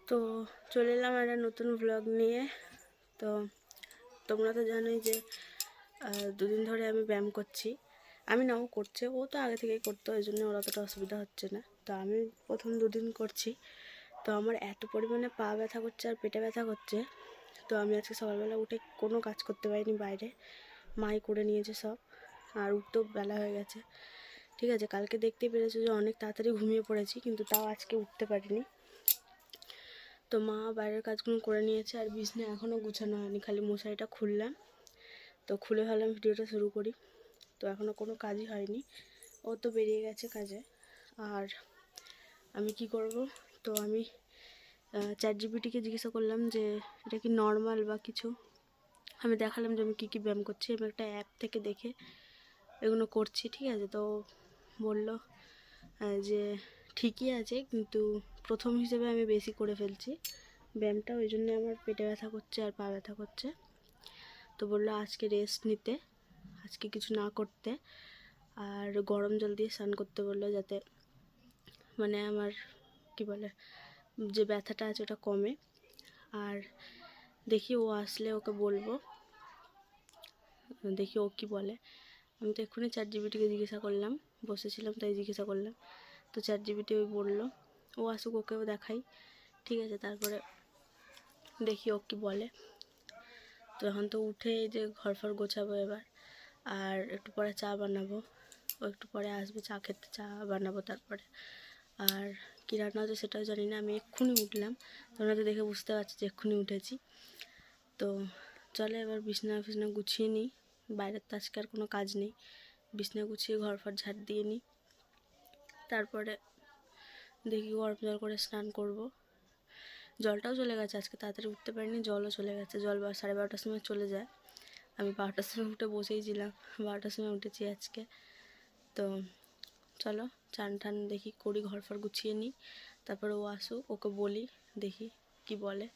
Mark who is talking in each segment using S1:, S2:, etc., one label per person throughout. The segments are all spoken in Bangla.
S1: তো চলে এলাম একটা নতুন ব্লগ নিয়ে। তো তোমরা তো জানোই যে দুদিন ধরে আমি ব্যায়াম করছি। আমি নাও করছে, ও তো আগে থেকেই করতো, ওই জন্য ওর অতটা অসুবিধা হচ্ছে না। তো আমি প্রথম দুদিন করছি, তো আমার এত পরিমাণে পা ব্যথা করছে আর পেটে ব্যথা করছে। তো আমি আজকে সকালবেলা উঠে কোনো কাজ করতে পারিনি, বাইরে মাই করে নিয়েছে সব, আর উঠতেও বেলা হয়ে গেছে। ঠিক আছে, কালকে দেখতেই পেরেছো যে অনেক তাড়াতাড়ি ঘুমিয়ে পড়েছি, কিন্তু তাও আজকে উঠতে পারিনি। তো মা বাইরের কাজগুলো করে নিয়েছে, আর বিছনা এখনও গুছানো হয়নি, খালি মশারিটা খুললাম। তো খুলে ভাবলাম ভিডিওটা শুরু করি। তো এখনও কোনো কাজই হয়নি, ও তো বেরিয়ে গেছে কাজে। আর আমি কি করব, তো আমি ChatGPT-কে জিজ্ঞাসা করলাম যে এটা কি নর্মাল বা কিছু। আমি দেখালাম যে আমি কী কী ব্যায়াম করছি, আমি একটা অ্যাপ থেকে দেখে এগুলো করছি। ঠিক আছে, তো বলল যে ঠিকই আছে, কিন্তু প্রথম হিসেবে আমি বেশি করে ফেলছি ব্যায়ামটা, ওই জন্য আমার পেটে ব্যথা করছে আর পা ব্যথা করছে। তো বললো আজকে রেস্ট নিতে, আজকে কিছু না করতে, আর গরম জল দিয়ে স্নান করতে বললো, যাতে মানে আমার কি বলে যে ব্যথাটা আছে ওটা কমে। আর দেখি ও আসলে ওকে বলবো, দেখি ও কি বলে। আমি তো এক্ষুনি ChatGPT-কে জিজ্ঞাসা করলাম, বসেছিলাম তাই জিজ্ঞাসা করলাম। তো ChatGPT ওই বললো ও আসুক, ওকেও দেখাই। ঠিক আছে, তারপরে দেখি ও কি বলে। তো এখন তো উঠে যে ঘর ফর গোছাবো এবার, আর একটু পরে চা বানাবো। ও একটু পরে আসবে চা খেতে, চা বানাবো তারপরে। আর কী রান্না হচ্ছে সেটাও জানি না, আমি এক্ষুনি উঠলাম, তোমরা তো দেখে বুঝতে পারছি যে এক্ষুনি উঠেছি। তো চলে এবার বিছনা গুছিয়ে নিই, বাইরের তো আজকে আর কোনো কাজ নেই। বিছনা গুছিয়ে ঘর ফর ঝাড় দিয়ে নিই, তারপরে দেখি গরম জল করে স্নান করব। জলটাও চলে গেছে, আজকে তাড়াতাড়ি উঠতে পারিনি, জলও চলে গেছে। জল 12:30টার সময় চলে যায়, আমি 12টার সময় উঠে বসেই ছিলাম, 12টার সময় উঠেছি আজকে। তো চলো চান টান দেখি করি, ঘর ফর গুছিয়ে নিই, তারপরে ও আসুক, ওকে বলি, দেখি কি বলে।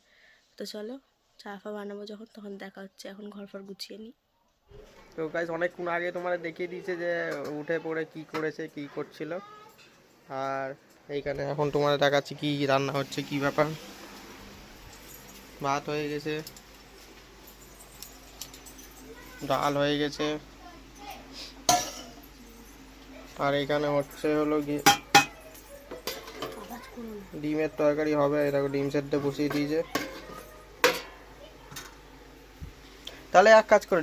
S1: তো চলো চা ফা বানাবো যখন, তখন দেখা হচ্ছে। এখন ঘর ফর গুছিয়ে নিই।
S2: তো গাইস অনেকক্ষণ আগে তোমাদের দেখিয়ে দিয়েছে যে উঠে পড়ে কি করেছে কি করছিল। আর এইখানে এখন তোমাদের দেখাচ্ছি কি রান্না হচ্ছে, কি ব্যাপার। ভাত হয়ে গেছে, ডাল হয়ে গেছে, আর এখানে হচ্ছে হলো গিয়ে ডিমের তরকারি হবে। দেখো ডিম সেদ্ধ বসিয়ে দিয়েছে। তাহলে এক কাজ করো,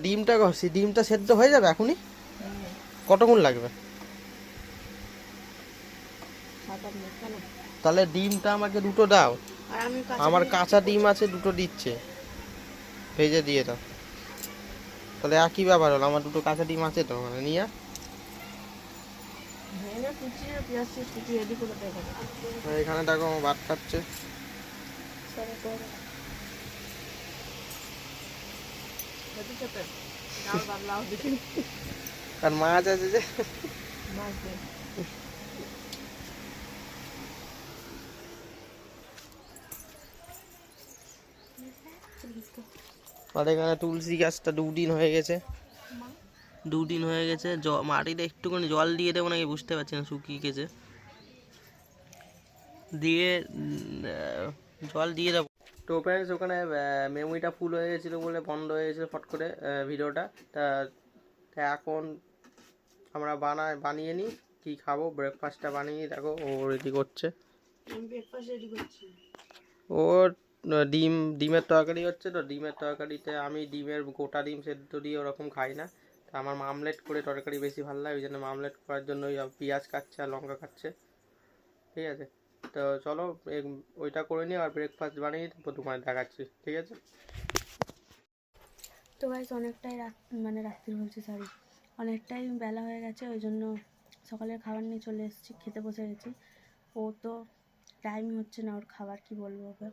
S2: ডিমটা সেদ্ধ হয়ে যাবে এখনই? কতক্ষণ লাগবে? তাহলে ডিমটা আমাকে দুটো দাও, আমার কাঁচা ডিম আছে দুটো দিচ্ছে, ভেজে দিয়ে দাও। তাহলে একই ব্যাপার হলো, আমার দুটো কাঁচা ডিম আছে তো, মানে নিয়ে এখানে দেখো আমার ভাত খাচ্ছে। আর মাছ আছে যে, আর এখানে তুলসী গাছটা দুদিন হয়ে গেছে, মাটিতে একটুখানি জল দিয়ে দেবো নাকি বুঝতে পারছি না, শুকিয়ে গেছে, দিয়ে জল দিয়ে দেবো। তো ফ্রেন্ডস ওখানে মেমোরিটা ফুল হয়ে গেছিলো বলে বন্ধ হয়ে গেছিলো ফট করে ভিডিওটা। তা এখন আমরা বানিয়ে নিই কী খাবো, ব্রেকফাস্টটা বানিয়ে নিই। দেখো ও রেডি করছে, ও ডিমের তরকারি হচ্ছে। তো ডিমের তরকারিতে আমি গোটা ডিম সেদ্ধ দিয়ে ওরকম খাই না, তা আমার মামলেট করে তরকারি বেশি ভালো লাগে, ওই জন্য মামলেট করার জন্য ওই পেঁয়াজ কাটছে আর লঙ্কা কাটছে। ঠিক আছে, তো চলো ওইটা করে নিই, আর ব্রেকফাস্ট বানিয়ে তারপর তোমায় দেখাচ্ছি। ঠিক আছে।
S1: তো গাইস অনেকটাই রাত্রি বলছি, সরি, অনেকটাই বেলা হয়ে গেছে, ওই জন্য সকালের খাবার নিয়ে চলে এসেছি, খেতে বসে গেছি। ও তো টাইম হচ্ছে না ওর খাবার, কি বলবো ওকে।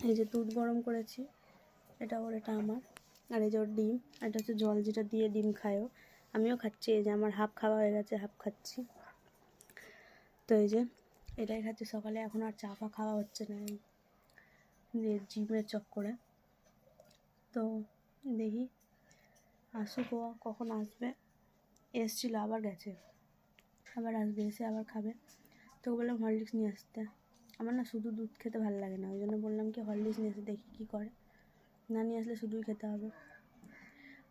S1: এই যে দুধ গরম করেছি, এটা ওর, এটা আমার। আর এই যে ওর ডিম, এটা হচ্ছে জল যেটা দিয়ে ডিম খায়ও, আমিও খাচ্ছি। এই যে আমার হাফ খাওয়া হয়ে গেছে, হাফ খাচ্ছি। তো এই যে এটাই খাচ্ছি সকালে, এখন আর চা ফা খাওয়া হচ্ছে না এই যে জিমের চক্করে। তো দেখি আসুক, ও কখন আসবে, এসছিল আবার গেছে, আবার আসবে, এসে আবার খাবে। তো বললাম হরলিক্স নিয়ে আসতে, আমার না শুধু দুধ খেতে ভালো লাগে না, ওই জন্য বললাম কি হরলিক্স নিয়ে এসে দেখি কী করে। না নিয়ে আসলে শুধুই খেতে হবে।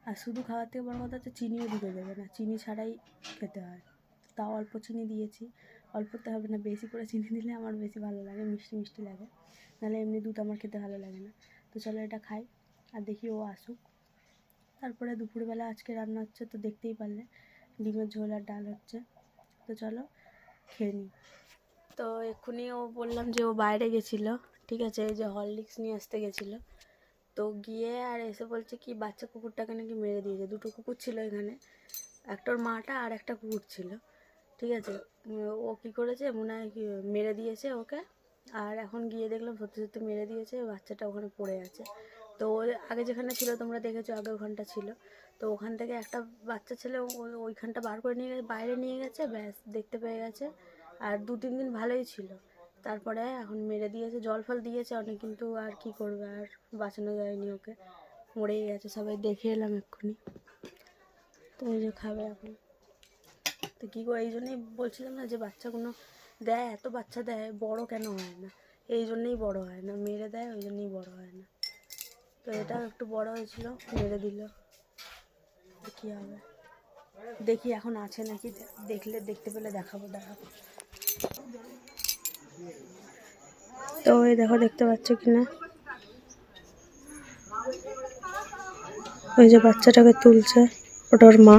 S1: আর শুধু খাওয়ার থেকে বড় কথা হচ্ছে চিনিও দিতে দেবে না, চিনি ছাড়াই খেতে হয়। তাও অল্প চিনি দিয়েছি, অল্পতে হবে না, বেশি করে চিনি দিলে আমার বেশি ভালো লাগে, মিষ্টি মিষ্টি লাগে, নাহলে এমনি দুধ আমার খেতে ভালো লাগে না। তো চলো এটা খাই আর দেখি ও আসুক। তারপরে দুপুরবেলা আজকে রান্না হচ্ছে তো দেখতেই পারলে, ডিমের ঝোল আর ডাল হচ্ছে। তো চলো খেয়ে নিই। তো এক্ষুনি ও বললাম যে ও বাইরে গেছিলো, ঠিক আছে, এই যে হরলিক্স নিয়ে আসতে গেছিলো। তো গিয়ে আর এসে বলছে কি বাচ্চা কুকুরটাকে নাকি মেরে দিয়েছে। দুটো কুকুর ছিল এখানে, একটা ওর মাটা আর একটা কুকুর ছিল, ঠিক আছে। ও কী করেছে মনে হয় কি মেরে দিয়েছে ওকে। আর এখন গিয়ে দেখলাম সত্যি সত্যি মেরে দিয়েছে, বাচ্চাটা ওখানে পড়ে আছে। তো ও আগে যেখানে ছিল তোমরা দেখেছো, আগে ওখানটা ছিল, তো ওখান থেকে একটা বাচ্চা ছেলে ওইখানটা বার করে নিয়ে গেছে, বাইরে নিয়ে গেছে, ব্যাস দেখতে পেয়ে গেছে। আর 2-3 দিন ভালোই ছিল, তারপরে এখন মেরে দিয়েছে। জল ফল দিয়েছে অনেক, কিন্তু আর কি করবে, আর বাঁচানো যায়নি ওকে, মরেই গেছে। সবাই দেখে এলাম এক্ষুনি। তো ওই যে খাবে এখন। তো কী করে, এই জন্যই বলছিলাম না যে বাচ্চাগুলো দেয়, এত বাচ্চা দেয়, বড় কেন হয় না, এই জন্যেই বড় হয় না, মেরে দেয় ওই জন্যই বড় হয় না। তো এটা একটু বড় হয়েছিল, মেরে দিল, কী হবে দেখি এখন আছে নাকি, দেখতে পেলে দেখাবো। তো ওই দেখো, দেখতে পাচ্ছ কি না, ওই যে বাচ্চাটাকে তুলছে, ওটা ওর মা।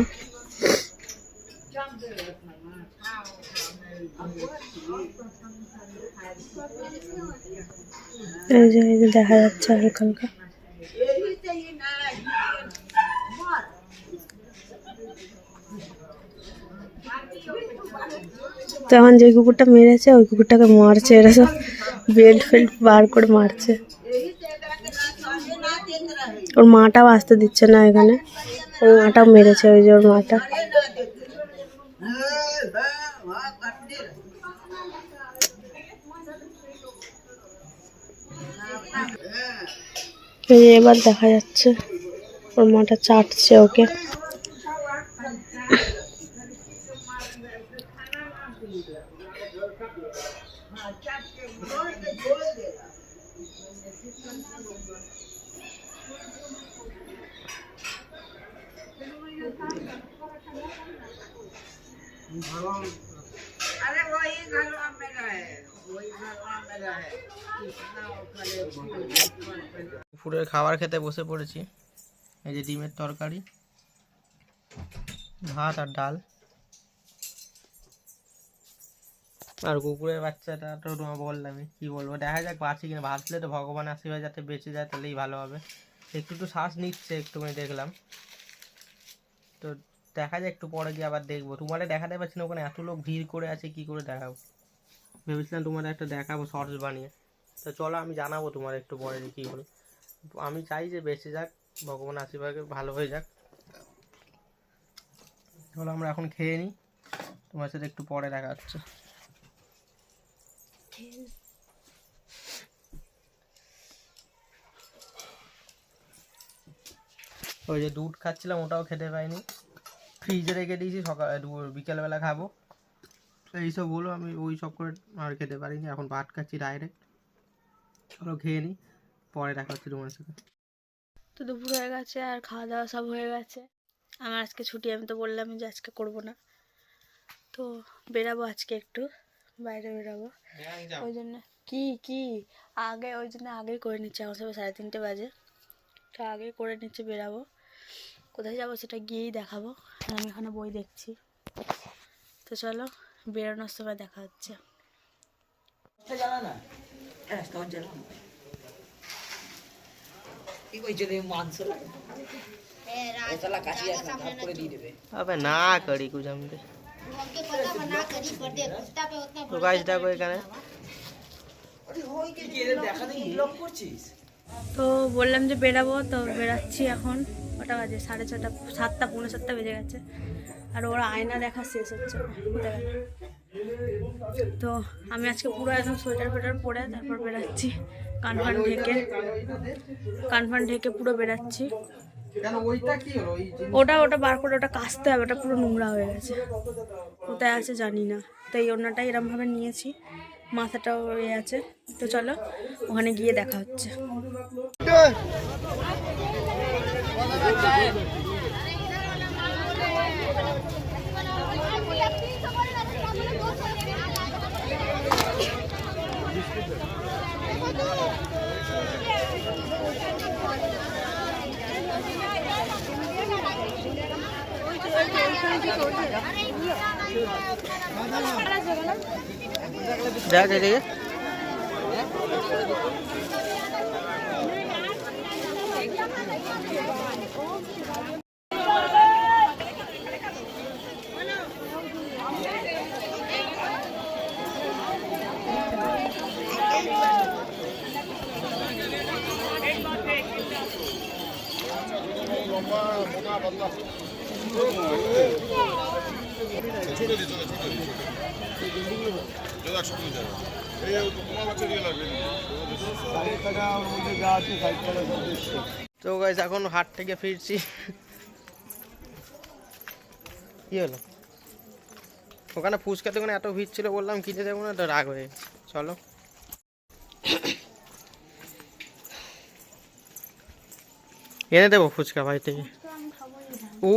S1: এই যে দেখা যাচ্ছে হালকা হালকা। তো এখন যে কুকুরটা মেরেছে ওই কুকুরটাকে মারছে, এরা সব বেল্ট ফেল্ট বার করে মারছে। ওর মাটাও আসতে দিচ্ছে না এখানে, ওর মাটাও মেরেছে, ওই যে ওর মাটা। এবার দেখা যাচ্ছে ওর মাটা চাটছে ওকে।
S2: দুপুরের খাবার খেতে বসে পড়েছি। এই যে ডিমের তরকারি, ভাত আর ডাল। আর কুকুরের বাচ্চাটা তো তোমার বললামই, কী বলবো, দেখা যাক বাঁচি কিনা। বাঁচলে তো ভগবান আশীর্বাদ, যাতে বেঁচে যায় তাহলেই ভালো হবে। একটু শ্বাস নিচ্ছে একটুখানি দেখলাম, তো দেখা যায় একটু পরে গিয়ে আবার দেখবো। তোমারে দেখাতে পারছি না, ওখানে এত লোক ভিড় করে আছে, কি করে দেখাবো। ভেবেছিলাম তোমার একটা দেখাবো শর্টস বানিয়ে। তো চলো আমি জানাবো তোমার একটু পরে যে কী হলো। আমি চাই যে বেঁচে যাক, ভগবান আশীর্বাদে ভালো হয়ে যাক। চলো আমরা এখন খেয়ে নিই, তোমার সাথে একটু পরে দেখা হচ্ছে। ওই যে দুধ খাচ্ছিলাম, ওটাও খেতে পাইনি, ফ্রিজে রেখে দিয়েছি, বিকেলবেলা খাবো। এইসব হলো, আমি ওই সব করে আর খেতে পারিনি। এখন ভাত খাচ্ছি ডাইরেক্ট। চলো খেয়ে নিই, পরে দেখা হচ্ছে তোমার সাথে।
S1: তো দুপুর হয়ে গেছে আর খাওয়া দাওয়া সব হয়ে গেছে। আমার আজকে ছুটি, আমি তো বললাম যে আজকে করবো না। তো বেরাবো আজকে, একটু বাইরে বেরাবো, ওই জন্য কি আগে ওই জন্য আগেই করে নিচ্ছে। আমার সবাই 3:30 বাজে, তো আগেই করে নিচ্ছে। বেরাবো, কোথায় যাবো সেটা গিয়েই দেখাবো। আর আমি এখানে বই দেখছি। তো চলো বেরোনোর সময় দেখা হচ্ছে।
S2: अबे ना करी कुछ हम तो गाइस देखो এখানে।
S1: তো বললাম যে বেরাবো, তো বেরাচ্ছি এখন। কটা বাজে? 6:30, 7টা, 7:45 বেজে গেছে। আর ওরা আয়না দেখা শেষ হচ্ছে না, কোথায় গেল। তো আমি আজকে পুরো একদম সোয়েটার ফোয়েটার পরে তারপর বেরাচ্ছি, কানফান ঢেকে পুরো বেরাচ্ছি। ওটা বার করে ওটা কাচতে হবে, ওটা পুরো নোংরা হয়ে গেছে, কোথায় আছে জানি না। তো এই ওড়নাটাই এরমভাবে নিয়েছি, মাথাটাও এ আছে। তো চলো ওখানে গিয়ে দেখা হচ্ছে।
S2: দেখ এদিকে তো গাইস এখন হাট থেকে ফিরছি। কি হলো? ওখানে ফুচকা দোকানে এত ভিড় ছিল, বললাম কিনে দেবো না, তো রাগ হয়ে গেছে। চলো এনে দেবো ফুচকা ভাই থেকে। ও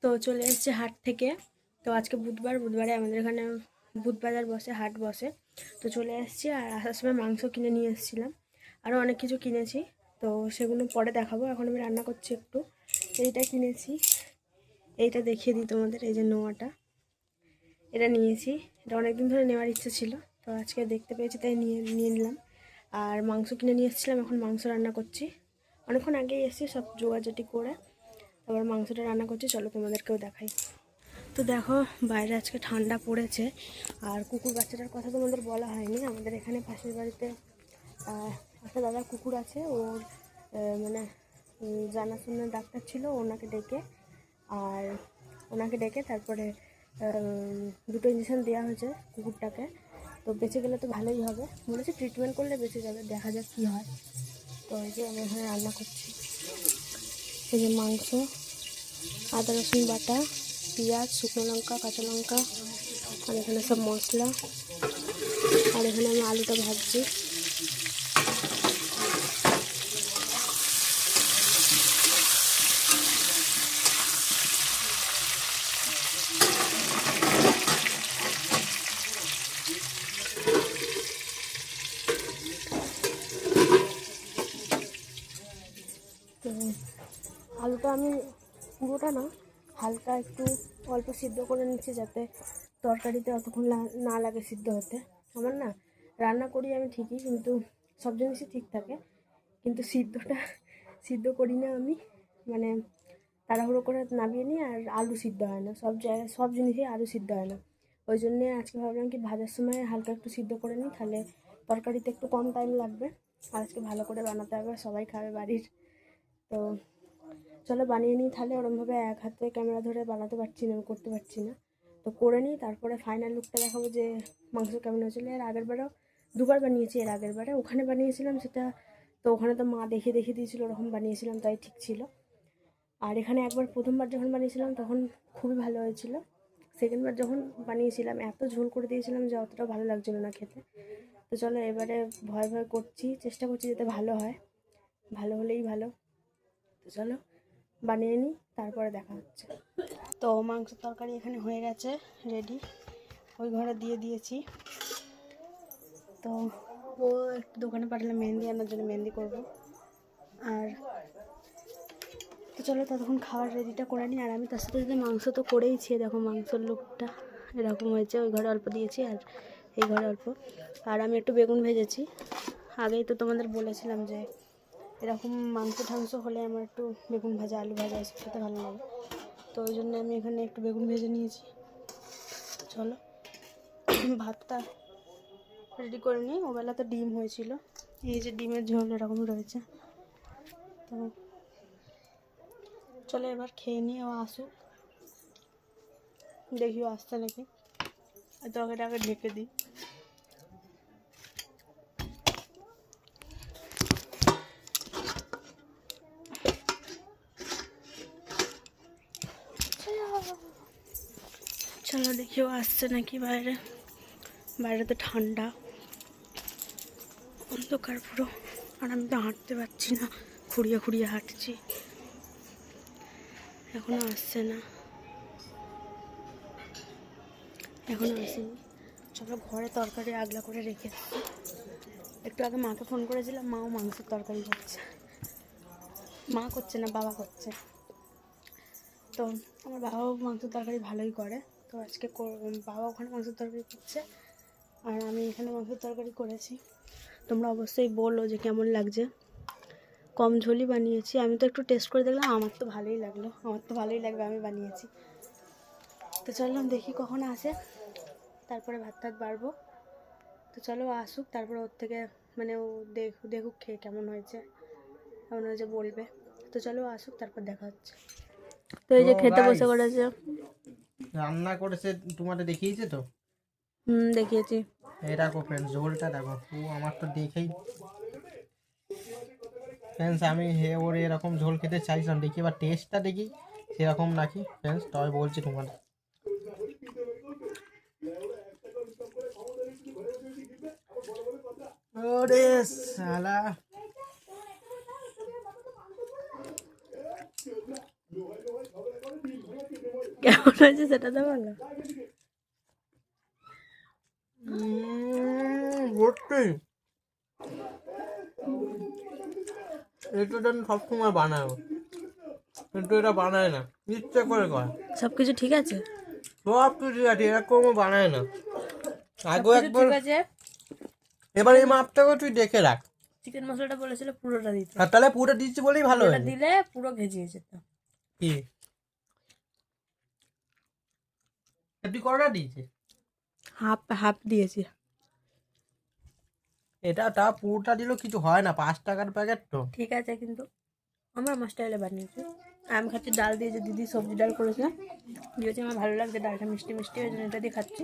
S1: তো চলে এসেছে হাট থেকে। তো আজকে বুধবারে আমাদের এখানে বুধবাজার বসে, হাট বসে। তো চলে এসেছি, আর আসার সময় মাংস কিনে নিয়ে এসেছিলাম, আরও অনেক কিছু কিনেছি। তো সেগুলো পরে দেখাবো, এখন আমি রান্না করছি একটু। এইটা কিনেছি, এইটা দেখিয়ে দিই তোমাদের। এই যে নোয়াটা, এটা নিয়েছি। এটা অনেকদিন ধরে নেওয়ার ইচ্ছে ছিল, তো আজকে দেখতে পেয়েছি তাই নিয়ে নিলাম। আর মাংস কিনে নিয়ে এসেছিলাম, এখন মাংস রান্না করছি। অনেকক্ষণ আগেই এসেছি সব জোগাড়জাটি করে, তারপর মাংসটা রান্না করছি। চলো তোমাদেরকেও দেখাই। তো দেখো বাইরে আজকে ঠান্ডা পড়েছে। আর কুকুর বাচ্চাটার কথা তোমাদের বলা হয়নি, আমাদের এখানে পাশের বাড়িতে একটা দাদার কুকুর আছে। ওর মানে জানাশোনা ডাক্তার ছিল, ওনাকে ডেকে তারপরে দুটো ইঞ্জেকশন দেওয়া হয়েছে কুকুরটাকে। তো বেঁচে গেলে তো ভালোই হবে, বলেছে ট্রিটমেন্ট করলে বেঁচে যাবে, দেখা যাক কী হয়। তো এই যে আমি এখানে রান্না করছি। এই যে মাংস, আদা রসুন বাটা, পেঁয়াজ, শুকনো লঙ্কা, কাঁচা লঙ্কা, আর এখানে সব মশলা। আর এখানে আমি আলুটা ভাজছি। তো আলুটা আমি পুরোটা না, হালকা একটু অল্প সিদ্ধ করে নিচ্ছি, যাতে তরকারিতে অতক্ষণ না লাগে সিদ্ধ হতে। আমার না রান্না করি আমি ঠিকই, কিন্তু সব জিনিসই ঠিক থাকে, কিন্তু সিদ্ধ করি না আমি। মানে তাড়াহুড়ো করে নামিয়ে নিই, আর আলু সিদ্ধ হয় না, সব জিনিসই আলু সিদ্ধ হয় না। ওই জন্যে আজকে ভাবলাম কি ভাজার সময় হালকা একটু সিদ্ধ করে নিই, তাহলে তরকারিতে একটু কম টাইম লাগবে। আর আজকে ভালো করে বানাতে হবে, সবাই খাবে বাড়ির। তো চলো বানিয়ে নিই তাহলে। ওরমভাবে এক হাতে ক্যামেরা ধরে বানাতে পারছি না, আমি করতে পারছি না। তো করে নিই, তারপরে ফাইনাল লুকটা দেখাবো যে মাংস কেমন হয়েছিল। এর আগের বারেও দুবার বানিয়েছি। এর আগের বারে ওখানে বানিয়েছিলাম সেটা, তো ওখানে তো মা দেখিয়ে দিয়েছিলো, ওরকম বানিয়েছিলাম, তাই ঠিক ছিল। আর এখানে একবার প্রথমবার যখন বানিয়েছিলাম তখন খুবই ভালো হয়েছিল। সেকেন্ডবার যখন বানিয়েছিলাম এত ঝোল করে দিয়েছিলাম যে অতটা ভালো লাগছিলো না খেতে। তো চলো এবারে ভয় করছি, চেষ্টা করছি যাতে ভালো হয়, ভালো হলেই ভালো। তো চলো বানিয়ে নিই, তারপরে দেখা হচ্ছে। তো মাংসের তরকারি এখানে হয়ে গেছে রেডি, ওই ঘরে দিয়ে দিয়েছি। তো ও একটু দোকানে পাঠালে মেহেন্দি আনার জন্য, মেহেন্দি করবো। আর তো চলো ততক্ষণ খাওয়ার রেডিটা করে নিই। আর আমি তার সাথে সাথে মাংস তো করেইছি, দেখো মাংসের লুকটা এরকম হয়েছে। ওই ঘরে অল্প দিয়েছি আর এই ঘরে অল্প। আর আমি একটু বেগুন ভেজেছি, আগেই তো তোমাদের বলেছিলাম যে এরকম মাংস ঠাংস হলে আমার একটু বেগুন ভাজা, আলু ভাজা এসব খেতে ভালো লাগে। তো ওই জন্য আমি এখানে একটু বেগুন ভেজে নিয়েছি। চলো ভাতটা রেডি করে নিই। ওবেলা তো ডিম হয়েছিল, এই যে ডিমের ঝোল এরকম রয়েছে। তো চলো এবার খেয়ে নিই, ও আসুক, দেখি ও আসছে নাকি। তরকারিটাকে ঢেকে দিই। চলো দেখি কেউ আসছে নাকি বাইরে? বাইরে তো ঠান্ডা, অন্ধকার পুরো, আর আমি তো হাঁটতে পারছি না, খুঁড়িয়ে খুঁড়িয়ে হাঁটছি। এখনো আসছে না, এখনো আসেনি। চলো ঘরে তরকারি আগলা করে রেখে দিচ্ছি। একটু আগে মাকে ফোন করেছিলাম, মাও মাংসের তরকারি করছে। মা করছে না, বাবা করছে। তো আমার বাবাও মাংসের তরকারি ভালোই করে, তো আজকে বাবা ওখানে মাংসের তরকারি করছে আর আমি এখানে মাংসের তরকারি করেছি। তোমরা অবশ্যই বলো যে কেমন লাগছে। কম ঝোলই বানিয়েছি, আমি তো একটু টেস্ট করে দেখলাম, আমার তো ভালোই লাগলো, আমার তো ভালোই লাগবে, আমি বানিয়েছি। তো চললাম দেখি কখন আসে, তারপরে ভাত টাত বাড়বো। তো চলো আসুক, তারপরে ওর থেকে মানে ও দেখুক খেয়ে কেমন হয়েছে, কেমন হয়েছে বলবে। তো চলো আসুক, তারপর দেখা হচ্ছে। তো এই যে খেতে বসে করেছে,
S2: রান্না করেছে, তোমাদের দেখিয়েছে তো?
S1: দেখিয়েছি।
S2: এই দেখো ফ্রেন্ডস, ঝোলটা দেখো। ও আমার তো দেখেই ফ্রেন্ডস, আমি ওর এরকম ঝোল খেতে চাইছিলাম, দেখি এবার টেস্টটা দেখি সেরকম নাকি ফ্রেন্ডস, তবে বলছি তোমাদের। ওরে শালা,
S1: কেমন হয়েছে সেটা তো বলো।
S2: সত্যি এটা তো আমি সবসময় বানাবো, কিন্তু এটা বানায় না, ইচ্ছে করে করে।
S1: সব কিছু ঠিক আছে,
S2: সব তো ঠিক আছে, এরকমও বানায় না। আগেও
S1: সবকিছু
S2: একবার,
S1: ঠিক আছে।
S2: এবার এই মাপটাকে তুই দেখে রাখ।
S1: চিকেন মশলাটা বলেছিল পুরোটা দিতে,
S2: আর তাহলে পুরো দিচ্ছি বলেই ভালো
S1: পুরোটা
S2: হয়েছে।
S1: দিলে পুরো ঘেজিয়ে যেত।
S2: কি তুই কটা দিয়েছিস?
S1: হাফ হাফ দিয়েছি।
S2: এটা তা পুরোটা দিলেও কিছু হয় না, 5 টাকার প্যাকেট তো।
S1: ঠিক আছে, কিন্তু আমার আমার স্টাইলে বানিয়েছি। আমি খাচ্ছি ডাল দিয়ে, যে দিদি সবজি ডাল করেছে দিয়েছে, আমার ভালো লাগছে ডালটা, মিষ্টি মিষ্টি, ওই জন্য এটা দিয়ে খাচ্ছি।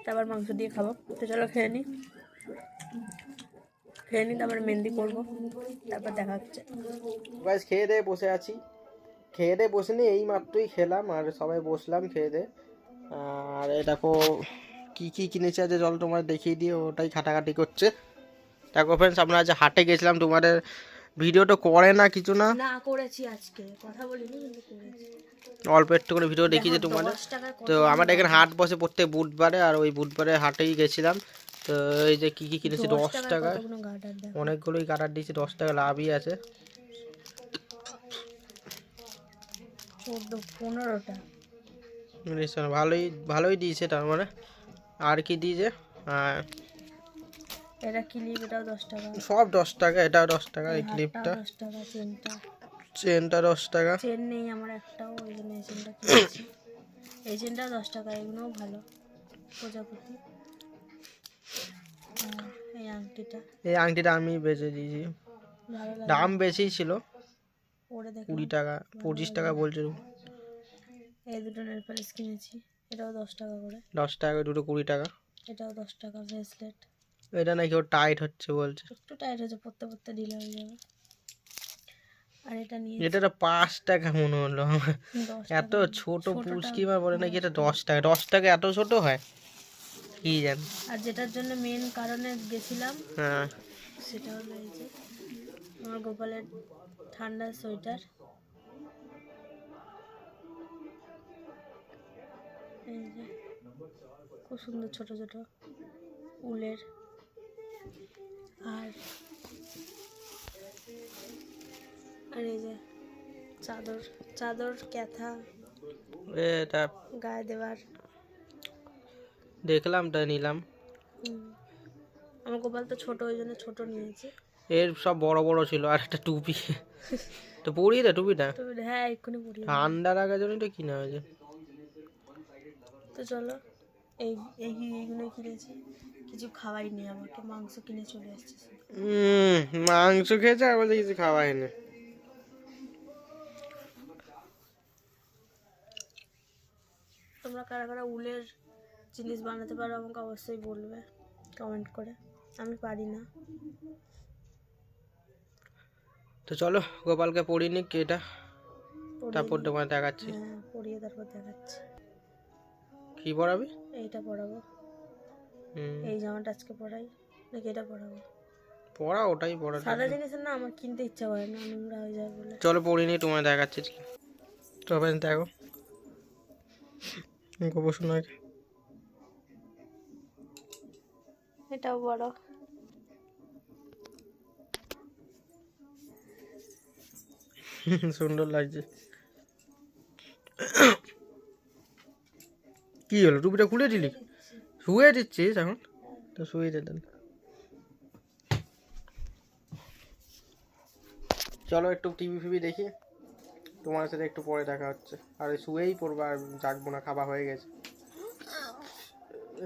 S1: তারপর মাংস দিয়ে খাবো। তো চলো খেয়ে নিই, তারপর মেহেন্দি করবো, তারপর দেখা হচ্ছে।
S2: গাইস খেয়ে দিয়ে বসে আছি, খেয়ে দিয়ে বসে নিয়ে এই মাত্রই খেলাম, আর সবাই বসলাম খেয়ে দিয়ে। আর এই দেখো কি কি কিনেছে আজ, জল তোমার দেখিয়ে দিয়ে ওটাই খাটাখাটি করছে। দেখো ফ্রেন্ডস, আমরা আজ হাটে গেছিলাম, তোমাদের ভিডিও তো করে না কিছু না,
S1: না করেছি, আজকে কথা বলিনি কিন্তু করেছি।
S2: অল্প একটু করে ভিডিও দেখিয়েছি তোমাদের।
S1: 10 টাকার
S2: তো আমাদের এখানে হাট বসে প্রত্যেক বুধবারে, আর ওই বুধবারে হাটেই গেছিলাম। তো এই যে কি কি কিনেছি, 10 টাকা
S1: কতগুলো গার্ডার দেখো।
S2: অনেকগুলোই কাটার দিয়েছি, 10 টাকা লাভই আছে।
S1: 14-15টা।
S2: ভালোই ভালোই দিয়েছে তার মানে। আর কি দিয়েছে,
S1: এটা ক্লিপ, এটাও 10 টাকা।
S2: সব 10 টাকা, এটাও 10 টাকা, এই
S1: হারটাও
S2: ক্লিপটা,
S1: 10 টাকা,
S2: চেনটা 10 টাকা।
S1: চেন নেই আমার একটাও, ওই জন্য এই চেনটা কিনেছি। এই চেনটা 10 টাকা, এগুলোও ভালো, প্রজাপতি। আর এই আংটিটা,
S2: এই আংটিটা আমি বেচে দিয়েছি,
S1: ভালো লাগে,
S2: দাম বেশি ছিল,
S1: পরে দেখো।
S2: 20 টাকা 25 টাকা বলছিল।
S1: এই দুটো নেল পালিশ কিনেছি, এটাও 10 টাকা করে।
S2: 10 টাকা দুটো, 20 টাকা।
S1: এটাও 10 টাকা। ব্রেসলেট,
S2: এটা নাকি ওর টাইট হচ্ছে বলছে।
S1: একটু টাইট হয়েছে, পড়তে পড়তে ঢিলে হয়ে যাবে। আর এটা নিয়ে
S2: এটা তো 5 টাকা মনে হলো আমার।
S1: 10
S2: এত
S1: টাকা।
S2: ছোট
S1: ছোটটা
S2: পুচকি মা বলে নাকি এটা 10 টাকা, 10 টাকা এত ছোট হয় কি জান।
S1: আর যেটার জন্য মেন কারণে গেছিলাম,
S2: হ্যাঁ
S1: সেটা হলো এই যে আমার গোপালের ঠান্ডার সোয়েটার। এই যে খুব সুন্দর ছোট ছোট উলের। আর আর এই যে চাদর, চাদর ক্যাথা
S2: এটা
S1: গায়ে দেওয়ার।
S2: দেখলাম তাই নিলাম।
S1: আমার গোপাল তো ছোট, ওই জন্য ছোট নিয়েছি।
S2: এর সব বড় বড় ছিল, আর একটা টুপি তো পরিয়ে দে টুপিটা,
S1: তো হ্যাঁ এক্ষুনি পরিয়ে দেব।
S2: ঠান্ডা লাগার জন্য তো কিনা হয়েছে।
S1: তো চলো, এইগুলোই কিনেছি, কিছু খাওয়াইনি আমাকে, মাংস কিনে চলে আসছে।
S2: মাংস খেয়েছে আর বলছে কিছু খাওয়াই না।
S1: তোমরা কারা কারা উলের জিনিস বানাতে পারো আমাকে অবশ্যই বলবে কমেন্ট করে, আমি পারি না।
S2: তো চলো গোপালকে পরিয়ে নিক এটা,
S1: পরিয়ে
S2: তারপর
S1: নিই।
S2: তোমার দেখাচ্ছি।
S1: হ্যাঁ পরিয়ে তারপর দেখাচ্ছি।
S2: কি পড়াবি?
S1: এইটা পড়াবো। এই জামাটা আজকে পরাই নাকি এটা পরাবো?
S2: পড়া, ওটাই পড়া।
S1: সাদা জিনিসের না আমার কিনতে ইচ্ছা করে না, নোংরা হয়ে যায় বলে।
S2: চলো পড়িনি, তোমায় দেখাচ্ছি। তবে দেখো গোপসোনাকে,
S1: এটাও বড়।
S2: সুন্দর লাগছে। কি হলো, টুপিটা খুলে দিলি? শুয়ে দিচ্ছিস এখন? তো শুয়ে দে তাহলে। চলো একটু টিভি ফিভি দেখি, তোমার সাথে একটু পরে দেখা হচ্ছে। আর শুয়েই পড়বো, আর জাগবো না, খাওয়া হয়ে গেছে।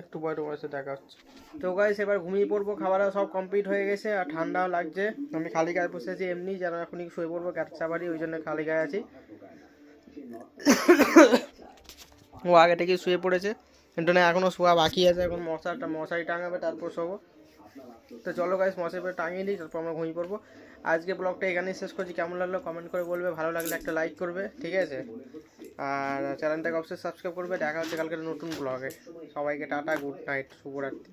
S2: একটু পরে তোমার সাথে দেখা হচ্ছে। তো গাইস এবার ঘুমিয়ে পড়বো, খাওয়া সব কমপ্লিট হয়ে গেছে, আর ঠান্ডাও লাগছে। আমি খালি গায়ে বসে আছি এমনি, যেন এখনই শুয়ে পড়বো ক্যাটসা বাড়ি, ওই জন্য খালি গায়ে আছি। ও আগে থেকে শুয়ে পড়েছে, কিন্তু না এখনও শোয়া বাকি আছে। এখন মশারি টাঙাবে, তারপর শোবো। তো চলো গাইস মশারি পরে টাঙিয়ে দিই, তারপর আমরা ঘুমিয়ে পড়বো। আজকে ব্লগটা এখানেই শেষ করছি। কেমন লাগলো কমেন্ট করে বলবে, ভালো লাগলে একটা লাইক করবে, ঠিক আছে? আর চ্যানেলটাকে অবশ্যই সাবস্ক্রাইব করবে। দেখা হচ্ছে কালকে নতুন ব্লগে। সবাইকে টাটা, গুড নাইট, শুভরাত্রি।